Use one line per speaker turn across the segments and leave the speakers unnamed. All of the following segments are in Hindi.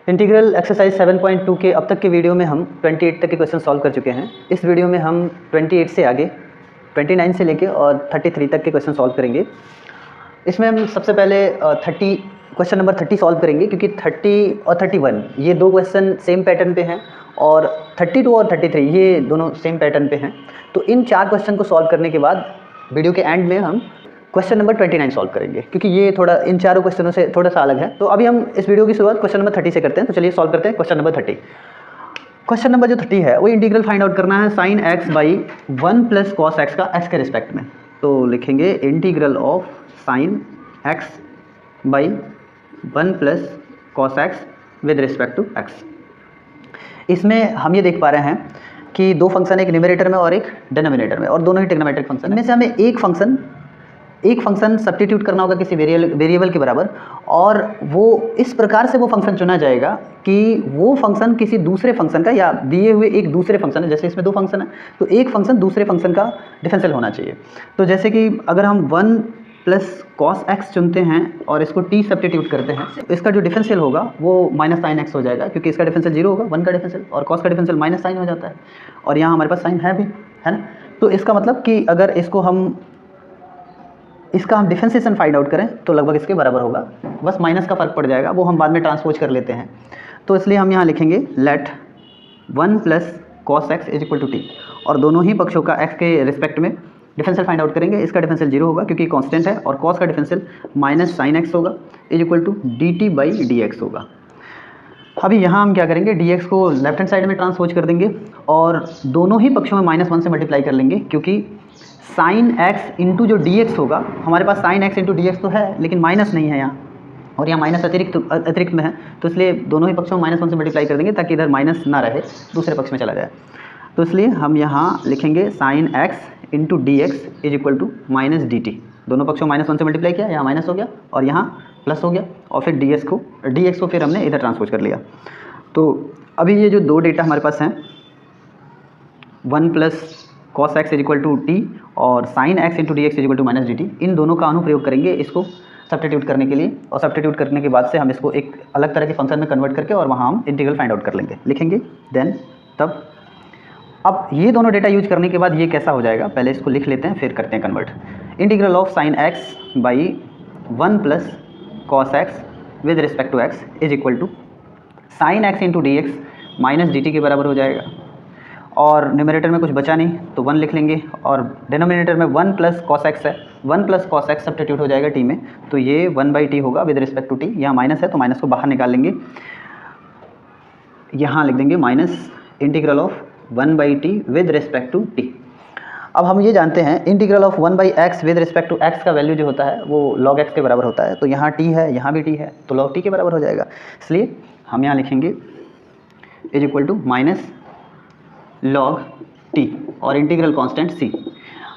इंटीग्रल एक्सरसाइज 7.2 के अब तक के वीडियो में हम 28 तक के क्वेश्चन सॉल्व कर चुके हैं। इस वीडियो में हम 28 से आगे 29 से लेके और 33 तक के क्वेश्चन सॉल्व करेंगे। इसमें हम सबसे पहले क्वेश्चन नंबर 30 सॉल्व करेंगे, क्योंकि 30 और 31 ये दो क्वेश्चन सेम पैटर्न पे हैं और 32 और 33 ये दोनों सेम पैटर्न पे हैं। तो इन चार क्वेश्चन को सॉल्व करने के बाद वीडियो के एंड में हम क्वेश्चन नंबर 29 सॉल्व करेंगे, क्योंकि ये थोड़ा इन चारों क्वेश्चनों से थोड़ा सा अलग है। तो अभी हम इस वीडियो की शुरुआत क्वेश्चन नंबर 30 से करते हैं। तो चलिए सॉल्व करते हैं क्वेश्चन नंबर 30। क्वेश्चन नंबर जो 30 है वो इंटीग्रल फाइंड आउट करना है sine x by 1 plus cos x का एक्स के रिस्पेक्ट में। तो लिखेंगे integral of sine x by 1 plus cos x with respect to x. इसमें हम ये देख पा रहे हैं कि दो फंक्शन, एक न्यूमरेटर में और एक डिनोमिनेटर में, और दोनों ही ट्रिग्नोमेट्रिक फंक्शन। इनमें से हमें एक फंक्शन सब्स्टिट्यूट करना होगा किसी वेरिएबल के बराबर, और वो इस प्रकार से वो फंक्शन चुना जाएगा कि वो फंक्शन किसी दूसरे फंक्शन का या दिए हुए एक दूसरे फंक्शन है, जैसे इसमें दो फंक्शन है तो एक फंक्शन दूसरे फंक्शन का डिफरेंशियल होना चाहिए। तो जैसे कि अगर हम 1 प्लस कॉस एक्स चुनते हैं और इसको टी सब्स्टिट्यूट करते हैं, इसका जो डिफरेंशियल होगा वो माइनस साइन एक्स हो जाएगा, क्योंकि इसका डिफरेंशियल 0 होगा 1 का डिफरेंशियल, और कॉस का डिफरेंशियल माइनस साइन हो जाता है, और यहाँ हमारे पास साइन है भी, है ना। तो इसका मतलब कि अगर इसका हम डिफरेंशिएशन फाइंड आउट करें तो लगभग इसके बराबर होगा, बस माइनस का फर्क पड़ जाएगा, वो हम बाद में ट्रांसपोज कर लेते हैं। तो इसलिए हम यहाँ लिखेंगे let 1 plus cos x is equal to t, और दोनों ही पक्षों का एक्स के रिस्पेक्ट में डिफरेंशियल फाइंड आउट करेंगे। इसका डिफरेंशियल 0 होगा क्योंकि कांस्टेंट है, और कॉस का डिफरेंशियल माइनस साइन एक्स होगा is equal to d t by d x होगा। अभी यहाँ हम क्या करेंगे, dx को लेफ्ट हैंड साइड में ट्रांसपोज कर देंगे और दोनों ही पक्षों में -1 से मल्टीप्लाई कर लेंगे, क्योंकि साइन एक्स इंटू जो dx होगा, हमारे पास साइन एक्स इंटू dx तो है लेकिन माइनस नहीं है यहाँ, और यहाँ माइनस अतिरिक्त में है, तो इसलिए दोनों ही पक्षों में -1 से मल्टीप्लाई कर देंगे ताकि इधर माइनस ना रहे, दूसरे पक्ष में चला जाए। तो इसलिए हम यहाँ लिखेंगे sine x into d x is equal to minus d t. दोनों पक्षों में -1 से मल्टीप्लाई किया, यहाँ माइनस हो गया और यहाँ प्लस हो गया, और फिर dx को फिर हमने इधर ट्रांसपोज कर लिया। तो अभी ये जो दो डेटा हमारे पास हैं 1 plus cos x is equal to t और sine x into d x is equal to minus d t, इन दोनों का अनुप्रयोग करेंगे इसको सब्स्टिट्यूट करने के लिए, और सब्स्टिट्यूट करने के बाद से हम इसको एक अलग तरह के फंक्शन में कन्वर्ट करके और वहाँ हम इंटीग्रल फाइंड आउट कर लेंगे, लिखेंगे देन तब। अब ये दोनों डेटा यूज करने के बाद ये कैसा हो जाएगा, पहले इसको लिख लेते हैं फिर करते हैं convert. Integral of sine x by 1 plus cos x with respect to x is equal to sine x into d x minus d t के बराबर हो जाएगा, और न्यूमरेटर में कुछ बचा नहीं तो 1 लिख लेंगे, और डिनोमिनेटर में 1 प्लस कॉस एक्स है, 1 प्लस कॉस एक्स सब्स्टिट्यूट हो जाएगा टी में, तो ये 1/t होगा विद रिस्पेक्ट टू टी। यहाँ माइनस है तो माइनस को बाहर निकाल लेंगे, यहाँ लिख देंगे minus integral of 1/t with respect to t. अब हम ये जानते हैं integral of 1/x with respect to x का वैल्यू जो होता है वो log x के बराबर होता है, तो यहाँ t है यहाँ भी t है तो log t के बराबर हो जाएगा, इसलिए हम यहाँ लिखेंगे is equal to minus log t और इंटीग्रल कांस्टेंट c।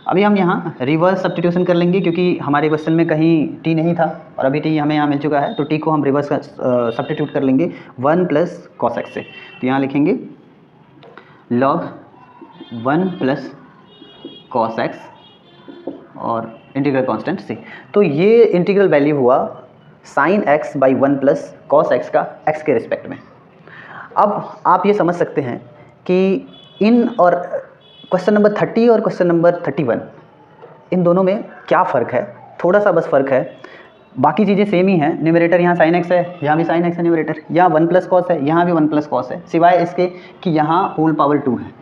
अभी हम यहाँ रिवर्स सब्स्टिट्यूशन कर लेंगे, क्योंकि हमारे क्वेश्चन में कहीं t नहीं था और अभी t हमें यहाँ मिल चुका है, तो t को हम रिवर्स सब्स्टिट्यूट कर लेंगे 1 प्लस कॉस एक्स से। तो यहाँ लिखेंगे log 1 प्लस कॉस एक्स और इंटीग्रल कांस्टेंट c। तो ये इंटीग्रल वैल्यू हुआ sign x by 1 plus cos x का x के रिस्पेक्ट में। अब आप ये समझ सकते हैं कि इन और क्वेश्चन नंबर 30 और क्वेश्चन नंबर 31 इन दोनों में क्या फ़र्क है, थोड़ा सा बस फ़र्क है, बाकी चीज़ें सेम ही हैं। न्यूमरेटर यहाँ साइन एक्स है, यहाँ भी साइन एक्स है, न्यूमरेटर यहाँ 1 प्लस कॉस है, यहाँ भी 1 प्लस कॉस है, सिवाय इसके कि यहाँ होल पावर 2 है।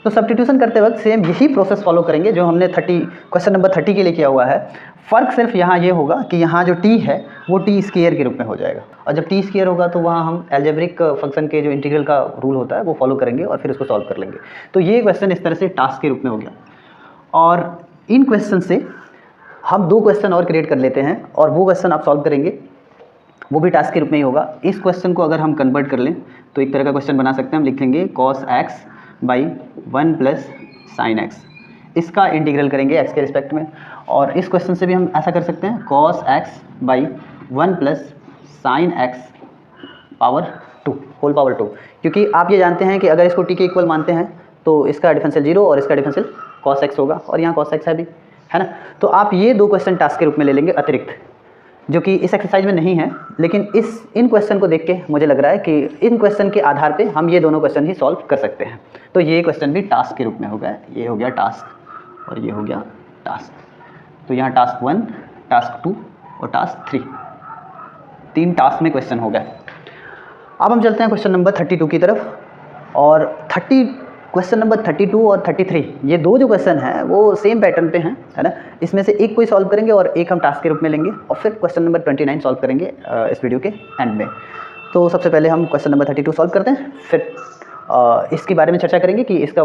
तो सब्स्टिट्यूशन करते वक्त सेम यही प्रोसेस फॉलो करेंगे जो हमने क्वेश्चन नंबर 30 के लिए किया हुआ है। फ़र्क सिर्फ यहाँ ये होगा कि यहाँ जो t है वो t स्क्वायर के रूप में हो जाएगा, और जब t स्क्वायर होगा तो वहाँ हम एल्जेब्रिक फंक्शन के जो इंटीग्रल का रूल होता है वो फॉलो करेंगे और फिर उसको सॉल्व कर लेंगे। तो ये क्वेश्चन इस तरह से टास्क के रूप में हो गया, और इन क्वेश्चन से हम 2 क्वेश्चन और क्रिएट कर लेते हैं, और वो क्वेश्चन आप सॉल्व करेंगे, वो भी टास्क के रूप में ही होगा। इस क्वेश्चन को अगर हम कन्वर्ट कर लें तो एक तरह का क्वेश्चन बना सकते हैं, हम लिख लेंगे cos x by 1 plus sine x, इसका इंटीग्रल करेंगे x के रिस्पेक्ट में। और इस क्वेश्चन से भी हम ऐसा कर सकते हैं cos x by 1 plus sine x power 2 whole power 2, क्योंकि आप ये जानते हैं कि अगर इसको t के इक्वल मानते हैं तो इसका डिफरेंशियल 0 और इसका डिफरेंशियल कॉस एक्स होगा, और यहाँ कॉस एक्स है भी, है ना। तो आप ये 2 क्वेश्चन टास्क के रूप में ले लेंगे अतिरिक्त, जो कि इस एक्सरसाइज में नहीं है, लेकिन इन क्वेश्चन को देख के मुझे लग रहा है कि इन क्वेश्चन के आधार पे हम ये दोनों क्वेश्चन ही सॉल्व कर सकते हैं। तो ये क्वेश्चन भी टास्क के रूप में होगा, ये हो गया टास्क और ये हो गया टास्क। तो यहाँ टास्क 1, टास्क 2 और टास्क 3, 3 टास्क में क्वेश्चन हो गए। अब हम चलते हैं क्वेश्चन नंबर 32 की तरफ। और क्वेश्चन नंबर 32 और 33 ये दो जो क्वेश्चन हैं वो सेम पैटर्न पे हैं, है ना। इसमें से एक कोई सॉल्व करेंगे और एक हम टास्क के रूप में लेंगे और फिर क्वेश्चन नंबर 29 सॉल्व करेंगे इस वीडियो के एंड में। तो सबसे पहले हम क्वेश्चन नंबर 32 सॉल्व करते हैं, फिर इसके बारे में चर्चा करेंगे कि इसका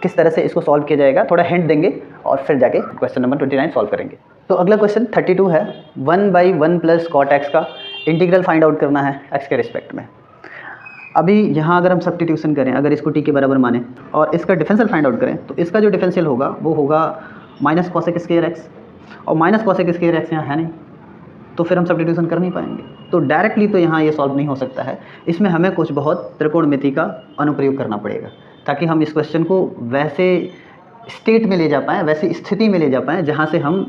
किस तरह से इसको सॉल्व किया जाएगा, थोड़ा हिंट देंगे और फिर जाके क्वेश्चन नंबर 29 सॉल्व करेंगे। तो अगला क्वेश्चन 32 है, 1/1 प्लस कॉट एक्स का इंटीग्रल फाइंड आउट करना है एक्स के रिस्पेक्ट में। अभी यहाँ अगर हम सब्स्टिट्यूशन करें, अगर इसको टी के बराबर माने और इसका डिफरेंशियल फाइंड आउट करें, तो इसका जो डिफरेंशियल होगा वो होगा माइनस कॉसेक स्क्वायर एक्स, और माइनस कॉसेक स्क्वायर एक्स यहाँ है नहीं, तो फिर हम सब्स्टिट्यूशन कर नहीं पाएंगे। तो डायरेक्टली तो यहाँ ये सॉल्व नहीं हो सकता है, इसमें हमें कुछ बहुत त्रिकोणमिति का अनुप्रयोग करना पड़ेगा ताकि हम इस क्वेश्चन को वैसे स्टेट में ले जा पाएँ, वैसी स्थिति में ले जा पाएँ जहाँ से हम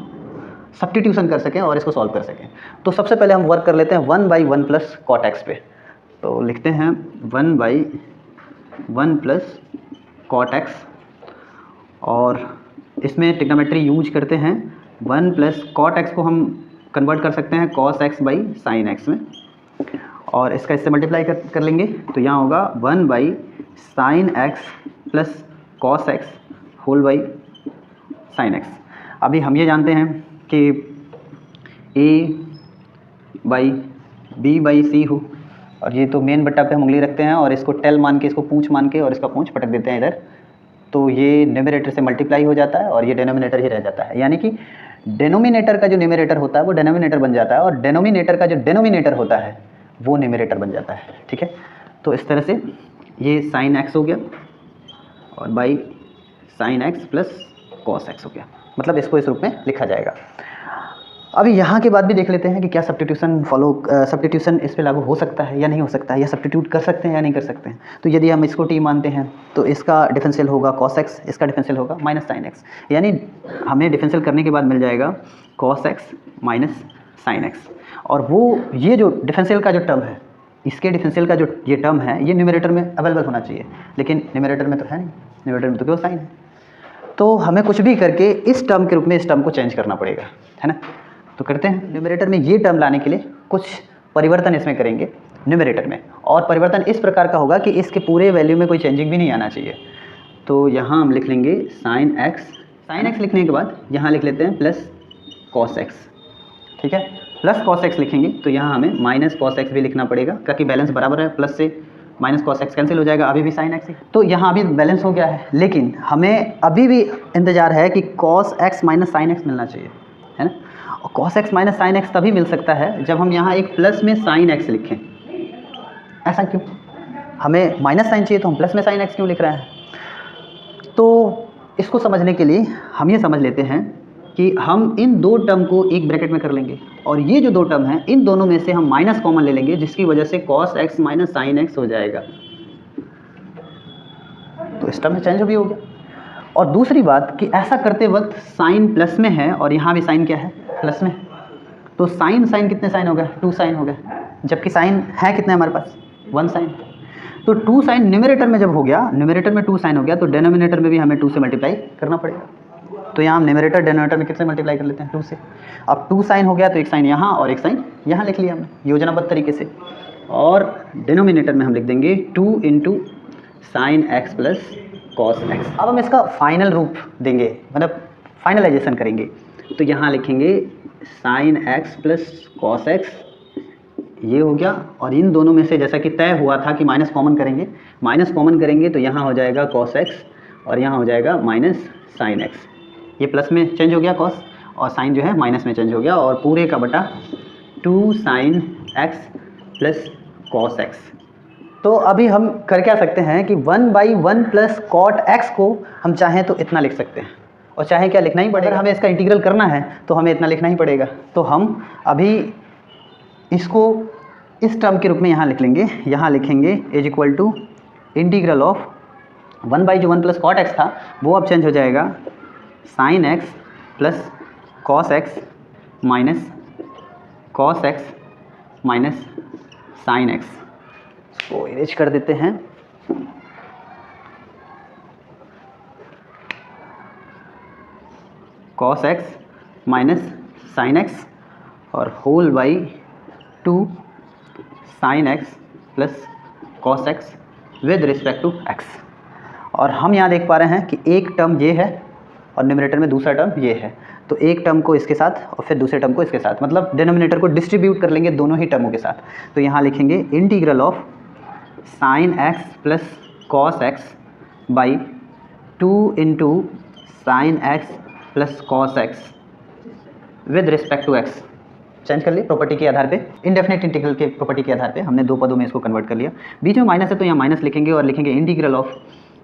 सब्स्टिट्यूशन कर सकें और इसको सॉल्व कर सकें। तो सबसे पहले हम वर्क कर लेते हैं 1/1 प्लस कॉट एक्स पे। तो लिखते हैं 1/1 प्लस कॉट एक्स, और इसमें ट्रिग्नोमेट्री यूज करते हैं। 1 प्लस कॉट एक्स को हम कन्वर्ट कर सकते हैं cos x by sine x में, और इसका इससे मल्टीप्लाई कर लेंगे तो यहाँ होगा 1/sin x plus cos x whole by sine x. अभी हम ये जानते हैं कि a/b/c हो, और ये तो मेन बट्टा पे हम उंगली रखते हैं और इसको टेल मान के, इसको पूंछ मान के और इसका पूंछ पटक देते हैं इधर, तो ये न्यूमरेटर से मल्टीप्लाई हो जाता है और ये डिनोमिनेटर ही रह जाता है। यानी कि डिनोमिनेटर का जो न्यूमरेटर होता है वो डिनोमिनेटर बन जाता है और डिनोमिनेटर का जो डिनोमिनेटर होता है वो न्यूमरेटर बन जाता है। ठीक है, तो इस तरह से ये साइन एक्स हो गया और by sine x plus cos x हो गया, मतलब इसको इस रूप में लिखा जाएगा। अभी यहाँ के बाद भी देख लेते हैं कि क्या सब्स्टिट्यूशन इस पे लागू हो सकता है या नहीं हो सकता है, या सब्स्टिट्यूट कर सकते हैं या नहीं कर सकते हैं। तो यदि हम इसको टी मानते हैं तो इसका डिफरेंशियल होगा कॉस एक्स, इसका डिफरेंशियल होगा माइनस साइन एक्स, यानी हमें डिफरेंशियल करने के बाद मिल जाएगा cos x minus sine x. और वो ये जो डिफरेंशियल का जो टर्म है, इसके डिफरेंशियल का जो ये टर्म है ये न्यूमरेटर में अवेलेबल होना चाहिए, लेकिन न्यूमरेटर में तो है नहीं, न्यूमरेटर में तो केवल साइन है। तो हमें कुछ भी करके इस टर्म के रूप में इस टर्म को चेंज करना पड़ेगा, है ना। तो करते हैं, न्यूमरेटर में ये टर्म लाने के लिए कुछ परिवर्तन इसमें करेंगे न्यूमरेटर में, और परिवर्तन इस प्रकार का होगा कि इसके पूरे वैल्यू में कोई चेंजिंग भी नहीं आना चाहिए। तो यहाँ हम लिख लेंगे साइन एक्स लिखने के बाद यहाँ लिख लेते हैं प्लस कॉस एक्स। ठीक है, प्लस कॉस एक्स लिखेंगे तो यहाँ हमें माइनस कॉस एक्स भी लिखना पड़ेगा, क्योंकि बैलेंस बराबर है, प्लस से माइनस कॉस एक्स कैंसिल हो जाएगा, अभी भी साइन एक्स है। तो यहाँ अभी बैलेंस हो गया है, लेकिन हमें अभी भी इंतजार है कि cos x minus sine x मिलना चाहिए, है ना। और cos x minus sine x तभी मिल सकता है जब हम यहाँ एक प्लस में साइन एक्स लिखें। ऐसा क्यों? हमें माइनस साइन चाहिए तो हम प्लस में साइन एक्स क्यों लिख रहे हैं? तो इसको समझने के लिए हम ये समझ लेते हैं कि हम इन दो टर्म को एक ब्रैकेट में कर लेंगे, और ये जो दो टर्म हैं इन दोनों में से हम माइनस कॉमन ले लेंगे, जिसकी वजह से cos x minus sine x हो जाएगा। तो इस टर्म में चेंज भी हो गया। और दूसरी बात कि ऐसा करते वक्त साइन प्लस में है और यहाँ भी साइन क्या है, प्लस में। तो साइन कितने साइन हो गए, 2 साइन हो गए, जबकि साइन है कितने हमारे पास, 1 साइन। तो 2 साइन न्यूमरेटर में जब हो गया, न्यूमरेटर में 2 साइन हो गया, तो डिनोमिनेटर में भी हमें 2 से मल्टीप्लाई करना पड़ेगा। तो यहाँ हम न्यूमरेटर डिनोमिनेटर में कितने मल्टीप्लाई कर लेते हैं, 2 से। अब 2 साइन हो गया तो एक साइन यहाँ और एक साइन यहाँ लिख लिया हमने योजनाबद्ध तरीके से, और डिनोमिनेटर में हम लिख देंगे 2 into sine x plus cos x. अब हम इसका फाइनल रूप देंगे, मतलब फाइनलाइजेशन करेंगे, तो यहाँ लिखेंगे sine x plus cos x, ये हो गया। और इन दोनों में से जैसा कि तय हुआ था कि माइनस कॉमन करेंगे तो यहाँ हो जाएगा कॉस एक्स और यहाँ हो जाएगा माइनस साइन एक्स। ये प्लस में चेंज हो गया कॉस, और साइन जो है माइनस में चेंज हो गया, और पूरे का बटा 2 sine x plus cos x. तो अभी हम कर क्या सकते हैं कि 1/1 प्लस कॉट एक्स को हम चाहें तो इतना लिख सकते हैं, और चाहे क्या लिखना ही पड़ेगा, हमें इसका इंटीग्रल करना है तो हमें इतना लिखना ही पड़ेगा। तो हम अभी इसको इस टर्म के रूप में यहाँ लिख लेंगे, यहाँ लिखेंगे is equal to integral of 1/1 plus cot x था वो अब चेंज हो जाएगा sine x plus cos x minus cos x minus sine x. इसको इरेज कर देते हैं। Cos x minus sine x और whole by 2 sine x plus cos x with respect to x. और हम यहाँ देख पा रहे हैं कि एक टर्म ये है और न्यूमरेटर में दूसरा टर्म ये है, तो एक टर्म को इसके साथ और फिर दूसरे टर्म को इसके साथ, मतलब डिनोमिनेटर को डिस्ट्रीब्यूट कर लेंगे दोनों ही टर्मों के साथ। तो यहाँ लिखेंगे integral of sine x plus cos x by 2 into sine x plus cos x with respect to x. Change कर लिए प्रॉपर्टी के आधार पे, इनडेफिनेट इंटीग्रल के प्रॉपर्टी के आधार पे हमने दो पदों में इसको कन्वर्ट कर लिया। बीच में माइनस है तो यहाँ माइनस लिखेंगे और लिखेंगे integral of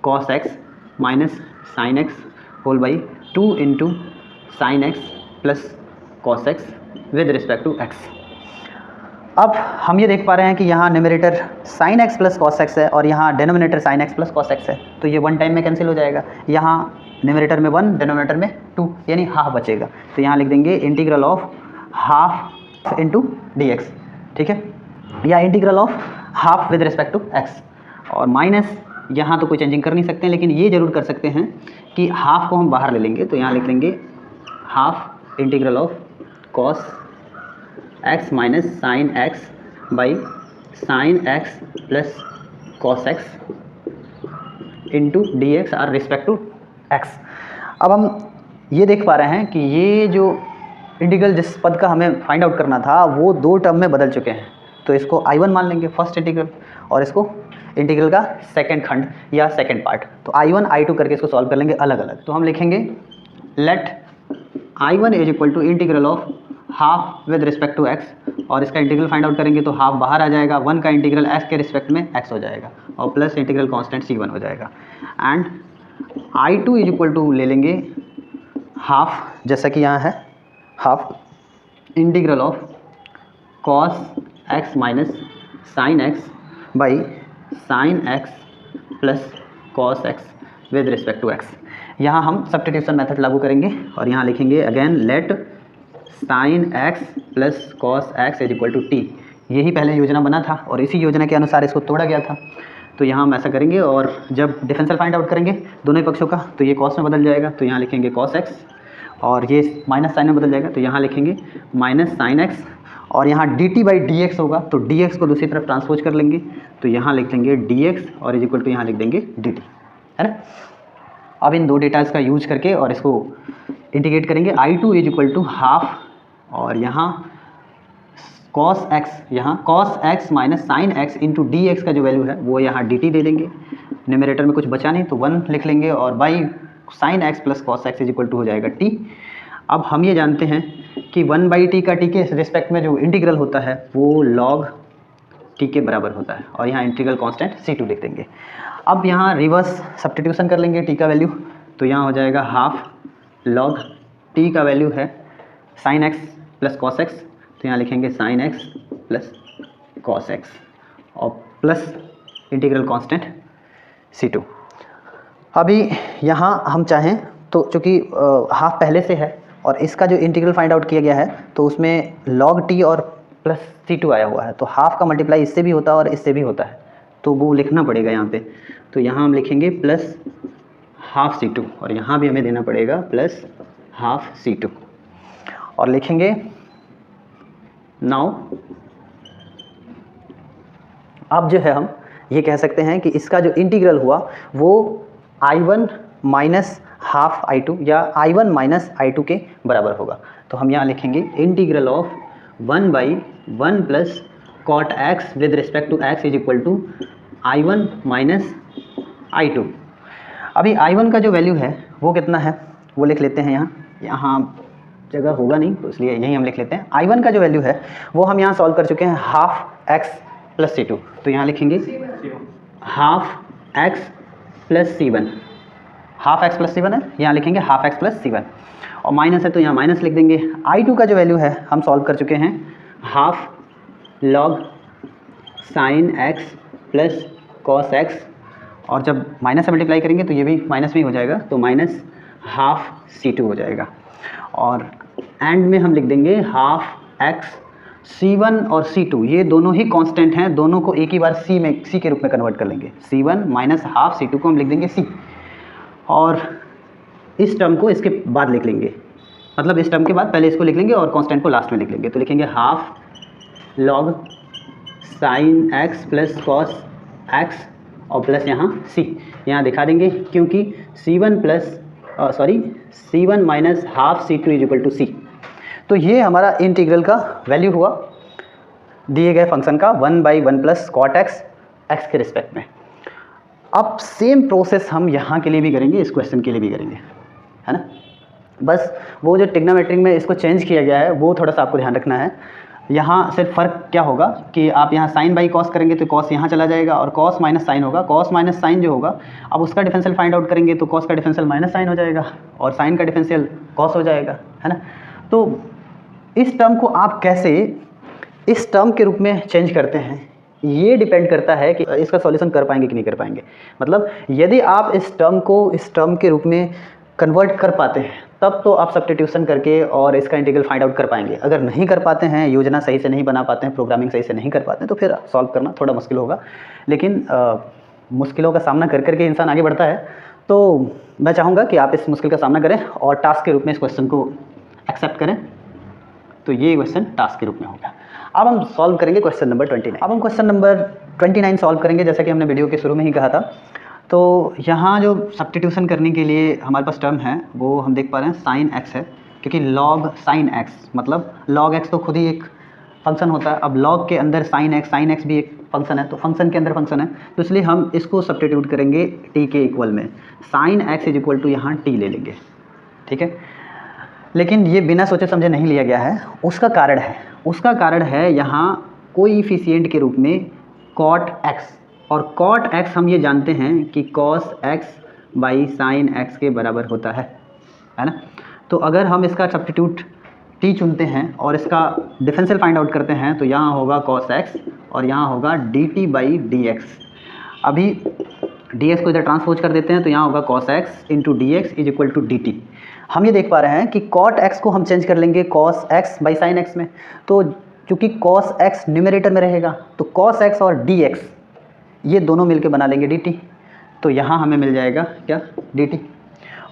cos x minus sine x whole by 2 into sine x plus cos x with respect to x. अब हम ये देख पा रहे हैं कि यहाँ numerator sine x plus cos x है और यहाँ denominator sine x plus cos x है, तो ये वन टाइम में कैंसिल हो जाएगा। यहाँ न्यूमरेटर में 1, डेनोमिनेटर में 2, यानी हाफ बचेगा। तो यहाँ लिख देंगे integral of half into d x, ठीक है, या integral of half with respect to x. और माइनस यहाँ तो कोई चेंजिंग कर नहीं सकते हैं, लेकिन ये जरूर कर सकते हैं कि हाफ को हम बाहर ले लेंगे। तो यहाँ लिख लेंगे half integral of cos x minus sine x by sine x plus cos x into d x are respect to x. अब हम ये देख पा रहे हैं कि ये जो इंटीग्रल जिस पद का हमें फाइंड आउट करना था वो दो टर्म में बदल चुके हैं। तो इसको I1 मान लेंगे फर्स्ट इंटीग्रल, और इसको इंटीग्रल का सेकंड खंड या सेकंड पार्ट। तो I1 I2 करके इसको सॉल्व कर लेंगे अलग अलग। तो हम लिखेंगे let I1 is equal to integral of half with respect to x, और इसका इंटीग्रल फाइंड आउट करेंगे तो हाफ बाहर आ जाएगा, 1 का इंटीग्रल एक्स के रिस्पेक्ट में एक्स हो जाएगा और प्लस इंटीग्रल कांस्टेंट C1 हो जाएगा। And I2 is equal to ले लेंगे हाफ, जैसा कि यहाँ है half integral of cos x minus sine x by sine x plus cos x with respect to x. यहाँ हम सब्स्टिट्यूशन मेथड लागू करेंगे और यहाँ लिखेंगे again let sine x plus cos x is equal to t. यही पहले योजना बना था और इसी योजना के अनुसार इसको तोड़ा गया था। तो यहाँ हम ऐसा करेंगे और जब डिफरेंशियल फाइंड आउट करेंगे दोनों ही पक्षों का तो ये कॉस में बदल जाएगा। तो यहाँ लिखेंगे कॉस एक्स और ये माइनस साइन में बदल जाएगा, तो यहाँ लिखेंगे माइनस साइन एक्स, और यहाँ D t by d x होगा तो डी एक्स को दूसरी तरफ ट्रांसपोज कर लेंगे। तो यहाँ लिख देंगे डी एक्स और इज इक्वल टू यहाँ लिख देंगे डी टी, है ना। अब इन दो डेटाज का यूज करके और इसको इंटीग्रेट करेंगे। I2 is equal to half और यहाँ कॉस एक्स, यहाँ cos x minus sine x into d x का जो वैल्यू है वो यहाँ डी टी दे देंगे। न्यूमरेटर में कुछ बचा नहीं तो 1 लिख लेंगे और by sine x plus cos x is equal to हो जाएगा टी। अब हम ये जानते हैं कि 1 बाई टी का टी के रिस्पेक्ट में जो इंटीग्रल होता है वो लॉग टी के बराबर होता है, और यहाँ इंटीग्रल कांस्टेंट C2 लिख देंगे। अब यहाँ रिवर्स सब्स्टिट्यूशन कर लेंगे टी का वैल्यू, तो यहाँ हो जाएगा हाफ लॉग टी का वैल्यू है sine x plus cos x, तो यहाँ लिखेंगे sine x plus cos x और प्लस इंटीग्रल कांस्टेंट C2। अभी यहाँ हम चाहें तो चूँकि हाफ पहले से है और इसका जो इंटीग्रल फाइंड आउट किया गया है तो उसमें लॉग टी और प्लस C2 आया हुआ है, तो हाफ का मल्टीप्लाई इससे भी होता है और इससे भी होता है, तो वो लिखना पड़ेगा यहाँ पे। तो यहाँ हम लिखेंगे प्लस हाफ C2 और यहाँ भी हमें देना पड़ेगा प्लस हाफ C2 और लिखेंगे नाउ। अब जो है हम ये कह सकते हैं कि इसका जो इंटीग्रल हुआ वो I1 माइनस हाफ I2 या I1 माइनस I2 के बराबर होगा। तो हम यहाँ लिखेंगे integral of 1 by 1 plus cot x with respect to x is equal to I1 माइनस I2। अभी I1 का जो वैल्यू है वो कितना है वो लिख लेते हैं। यहाँ जगह होगा नहीं तो इसलिए यही हम लिख लेते हैं। I1 का जो वैल्यू है वो हम यहाँ सॉल्व कर चुके हैं हाफ एक्स प्लस C2, तो यहाँ लिखेंगे half x plus C1। Half x plus C1 है, यहाँ लिखेंगे हाफ एक्स प्लस C1 और माइनस है तो यहाँ माइनस लिख देंगे। I2 का जो वैल्यू है हम सॉल्व कर चुके हैं half log sine x plus cos x, और जब माइनस से मल्टीप्लाई करेंगे तो ये भी माइनस में हो जाएगा, तो माइनस हाफ C2 हो जाएगा। और एंड में हम लिख देंगे हाफ एक्स C1 और C2 ये दोनों ही कांस्टेंट हैं, दोनों को एक ही बार C के रूप में कन्वर्ट कर लेंगे। C1 माइनस हाफ C2 को हम लिख देंगे C, और इस टर्म को इसके बाद लिख लेंगे, मतलब इस टर्म के बाद पहले इसको लिख लेंगे और कांस्टेंट को लास्ट में लिख लेंगे। तो लिखेंगे half log sine x plus cos x और प्लस यहाँ C, यहाँ दिखा देंगे क्योंकि C1 minus half C2 is equal to C। तो ये हमारा इंटीग्रल का वैल्यू हुआ दिए गए फंक्शन का 1/1 प्लस कॉट एक्स के रिस्पेक्ट में। अब सेम प्रोसेस हम यहाँ के लिए भी करेंगे, इस क्वेश्चन के लिए भी करेंगे, है ना। बस वो जो ट्रिग्नोमेट्री में इसको चेंज किया गया है वो थोड़ा सा आपको ध्यान रखना है। यहाँ सिर्फ फ़र्क क्या होगा कि आप यहाँ साइन बाई कॉस करेंगे तो कॉस यहाँ चला जाएगा और कॉस माइनस साइन होगा। कॉस माइनस साइन जो होगा, अब उसका डिफरेंशियल फाइंड आउट करेंगे तो कॉस का डिफरेंशियल माइनस साइन हो जाएगा और साइन का डिफरेंशियल कॉस हो जाएगा, है ना। तो इस टर्म को आप कैसे इस टर्म के रूप में चेंज करते हैं, ये डिपेंड करता है कि इसका सॉल्यूशन कर पाएंगे कि नहीं कर पाएंगे। मतलब यदि आप इस टर्म को इस टर्म के रूप में कन्वर्ट कर पाते हैं तब तो आप सब्स्टिट्यूशन करके और इसका इंटीग्रल फाइंड आउट कर पाएंगे। अगर नहीं कर पाते हैं, योजना सही से नहीं बना पाते हैं, प्रोग्रामिंग सही से नहीं कर पाते हैं, तो फिर सॉल्व करना थोड़ा मुश्किल होगा। लेकिन मुश्किलों का सामना कर करके इंसान आगे बढ़ता है। तो मैं चाहूँगा कि आप इस मुश्किल का सामना करें और टास्क के रूप में इस क्वेश्चन को एक्सेप्ट करें। तो ये क्वेश्चन टास्क के रूप में होगा। अब हम सॉल्व करेंगे क्वेश्चन नंबर 29। अब हम क्वेश्चन नंबर 29 सॉल्व करेंगे, जैसा कि हमने वीडियो के शुरू में ही कहा था। तो यहाँ जो सब्स्टिट्यूशन करने के लिए हमारे पास टर्म है वो हम देख पा रहे हैं साइन एक्स है, क्योंकि लॉग साइन एक्स मतलब लॉग एक्स तो खुद ही एक फंक्शन होता है। अब लॉग के अंदर साइन एक्स भी एक फंक्शन है, तो फंक्शन के अंदर फंक्शन है, तो इसलिए हम इसको सब्स्टिट्यूट करेंगे टी के इक्वल में। Sine x is equal to यहाँ टी ले लेंगे, ठीक है। लेकिन ये बिना सोचे समझे नहीं लिया गया है, उसका कारण है यहाँ कोएफिशिएंट के रूप में कॉट एक्स, और कॉट एक्स हम ये जानते हैं कि cos x by sine x के बराबर होता है ना। तो अगर हम इसका सब्स्टिट्यूट टी चुनते हैं और इसका डिफरेंशियल फाइंड आउट करते हैं तो यहाँ होगा कॉस एक्स और यहाँ होगा d t by d x. अभी डी एक्स को इधर ट्रांसपोज कर देते हैं तो यहाँ होगा cos x into d x is equal to d t. हम ये देख पा रहे हैं कि कॉट एक्स को हम चेंज कर लेंगे cos x by sine x में, तो चूँकि कॉस एक्स न्यूमरेटर में रहेगा तो कॉस एक्स और डी एक्स ये दोनों मिलके बना लेंगे डी टी। तो यहाँ हमें मिल जाएगा क्या, डी टी।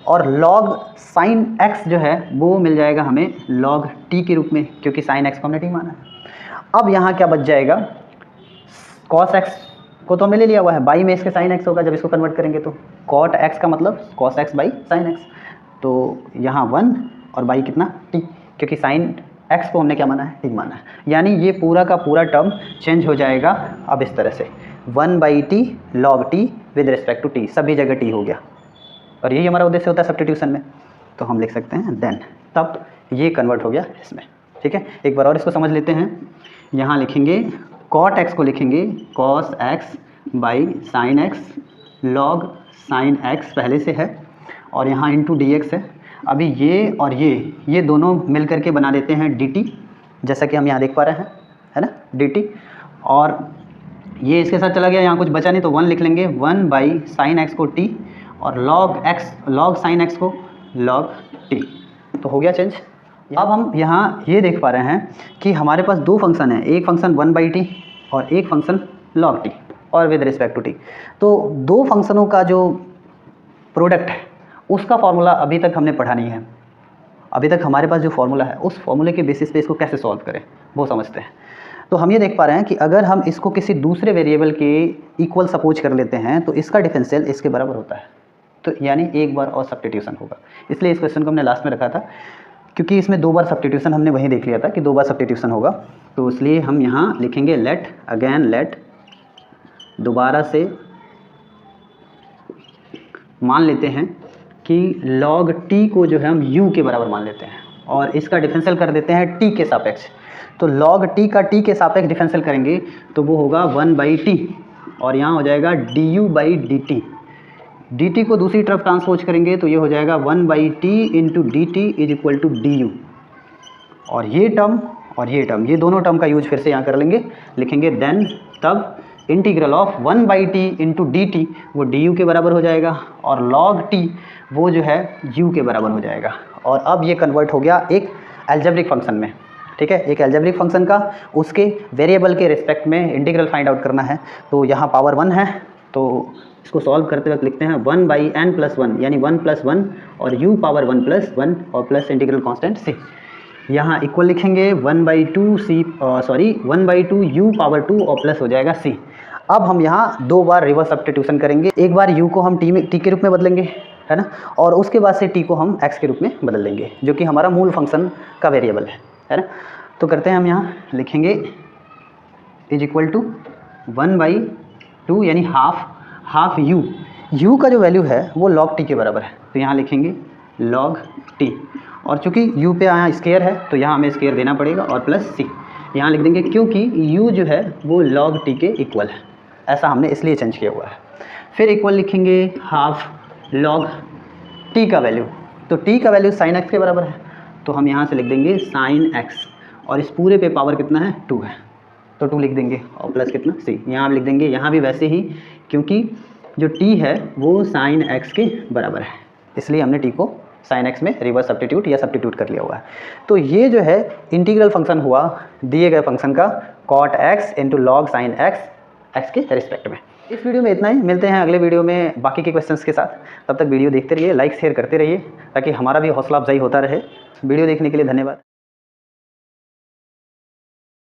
और लॉग साइन एक्स जो है वो मिल जाएगा हमें लॉग टी के रूप में, क्योंकि साइन एक्स को हमने टी माना है। अब यहाँ क्या बच जाएगा, कॉस एक्स को तो हमने ले लिया हुआ है, बाई में इसके साइन एक्स होगा जब इसको कन्वर्ट करेंगे तो कॉट एक्स का मतलब cos x by sine x. तो यहाँ 1 और बाई कितना टी, क्योंकि साइन एक्स को हमने क्या माना है, टी माना है। यानी ये पूरा का पूरा टर्म चेंज हो जाएगा अब इस तरह से 1/t log t with respect to t, सभी जगह t हो गया। और यही हमारा उद्देश्य होता है सब्स्टिट्यूशन में। तो हम लिख सकते हैं देन, तब ये कन्वर्ट हो गया इसमें, ठीक है। एक बार और इसको समझ लेते हैं। यहाँ लिखेंगे कॉट एक्स को लिखेंगे cos x by sine x log sine x पहले से है और यहाँ इंटू डी एक्स है। अभी ये और ये दोनों मिल करके बना देते हैं डी टी, जैसा कि हम यहाँ देख पा रहे हैं, है ना, डी टी। और ये इसके साथ चला गया, यहाँ कुछ बचा नहीं तो 1 लिख लेंगे, 1 बाई साइन एक्स को टी और लॉग साइन एक्स को लॉग टी। तो हो गया चेंज। अब हम यहाँ ये देख पा रहे हैं कि हमारे पास दो फंक्शन हैं, एक फंक्शन 1/t और एक फंक्शन log t और विद रिस्पेक्ट टू t। तो दो फंक्शनों का जो प्रोडक्ट है उसका फॉर्मूला अभी तक हमने पढ़ा नहीं है। अभी तक हमारे पास जो फॉर्मूला है उस फॉर्मूले के बेसिस पे इसको कैसे सॉल्व करें वो समझते हैं। तो हम ये देख पा रहे हैं कि अगर हम इसको किसी दूसरे वेरिएबल के इक्वल सपोज कर लेते हैं तो इसका डिफरेंशियल इसके बराबर होता है। तो यानी एक बार और सब्स्टिट्यूशन होगा, इसलिए इस क्वेश्चन को हमने लास्ट में रखा था, क्योंकि इसमें 2 बार सब्स्टिट्यूशन हमने वहीं देख लिया था कि 2 बार सब्स्टिट्यूशन होगा। तो इसलिए हम यहाँ लिखेंगे लेट दोबारा से मान लेते हैं कि log t को जो है हम u के बराबर मान लेते हैं और इसका डिफरेंशियल कर देते हैं t के सापेक्ष। तो log t का t के सापेक्ष डिफरेंशियल करेंगे तो वो होगा 1/t और यहाँ हो जाएगा du/dt। dt को दूसरी तरफ ट्रांसपोज करेंगे तो ये हो जाएगा 1/t into d t is equal to d u. और ये टर्म ये दोनों टर्म का यूज फिर से यहाँ कर लेंगे, लिखेंगे देन तब integral of 1/t into d T वो डी यू के बराबर हो जाएगा और log t वो जो है u के बराबर हो जाएगा। और अब ये कन्वर्ट हो गया एक एल्जेब्रिक फंक्शन में, ठीक है, एक एल्जेब्रिक फंक्शन का उसके वेरिएबल के रिस्पेक्ट में इंटीग्रल फाइंड आउट करना है। तो यहाँ पावर 1 है, तो इसको सॉल्व करते वक्त लिखते हैं 1/n+1 यानी 1+1 और u पावर 1+1 और प्लस इंटीग्रल कांस्टेंट c। यहाँ इक्वल लिखेंगे 1/2 u पावर 2 और प्लस हो जाएगा c। अब हम यहाँ 2 बार रिवर्स सब्स्टिट्यूशन करेंगे। एक बार u को हम t के रूप में बदलेंगे, है ना, और उसके बाद से t को हम x के रूप में बदल लेंगे, जो कि हमारा मूल फंक्शन का वेरिएबल है ना। तो करते हैं हम यहाँ लिखेंगे इज इक्वल टू 1/2 यानी हाफ u का जो वैल्यू है वो log t के बराबर है। तो यहाँ लिखेंगे log t, और चूंकि u पे यहाँ स्केयर है तो यहाँ हमें स्केयर देना पड़ेगा, और प्लस c यहाँ लिख देंगे क्योंकि u जो है वो log t के इक्वल है, ऐसा हमने इसलिए चेंज किया हुआ है। फिर इक्वल लिखेंगे हाफ log t का वैल्यू, तो t का वैल्यू sin x के बराबर है, तो हम यहाँ से लिख देंगे sin x, और इस पूरे पे पावर कितना है 2 है, तो 2 लिख देंगे, और प्लस कितना c यहाँ लिख देंगे। यहाँ भी वैसे ही, क्योंकि जो t है वो sin x के बराबर है, इसलिए हमने t को sin x में रिवर्स सब्स्टिट्यूट या सब्स्टिट्यूट कर लिया हुआ है। तो ये जो है इंटीग्रल फंक्शन हुआ दिए गए फंक्शन का cot x into log sign x के रिस्पेक्ट में। इस वीडियो में इतना ही, मिलते हैं अगले वीडियो में बाकी के क्वेश्चंस के साथ। तब तक वीडियो देखते रहिए, लाइक शेयर करते रहिए ताकि हमारा भी हौसला अफजाई होता रहे। वीडियो देखने के लिए धन्यवाद।